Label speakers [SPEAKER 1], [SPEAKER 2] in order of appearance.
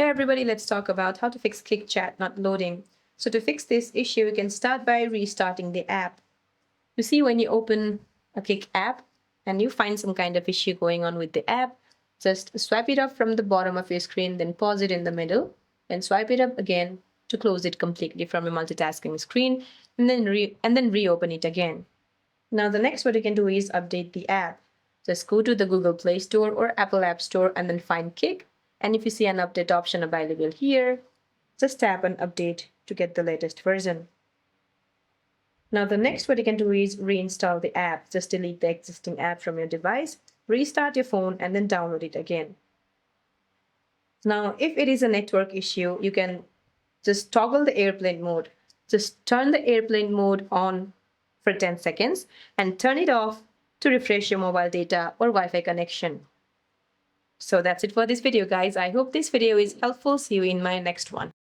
[SPEAKER 1] Hey everybody, let's talk about how to fix Kick Chat not loading. So to fix this issue, you can start by restarting the app. You see when you open a Kick app and you find some kind of issue going on with the app, just swipe it up from the bottom of your screen, then pause it in the middle, and swipe it up again to close it completely from your multitasking screen, and then reopen it again. Now the next what you can do is update the app. Just go to the Google Play Store or Apple App Store and then find Kick. And if you see an update option available here, just tap on update to get the latest version. Now the next what you can do is reinstall the app. Just delete the existing app from your device, restart your phone and then download it again. Now if it is a network issue, you can just toggle the airplane mode. Just turn the airplane mode on for 10 seconds and turn it off to refresh your mobile data or Wi-Fi connection. So that's it for this video, guys. I hope this video is helpful. See you in my next one.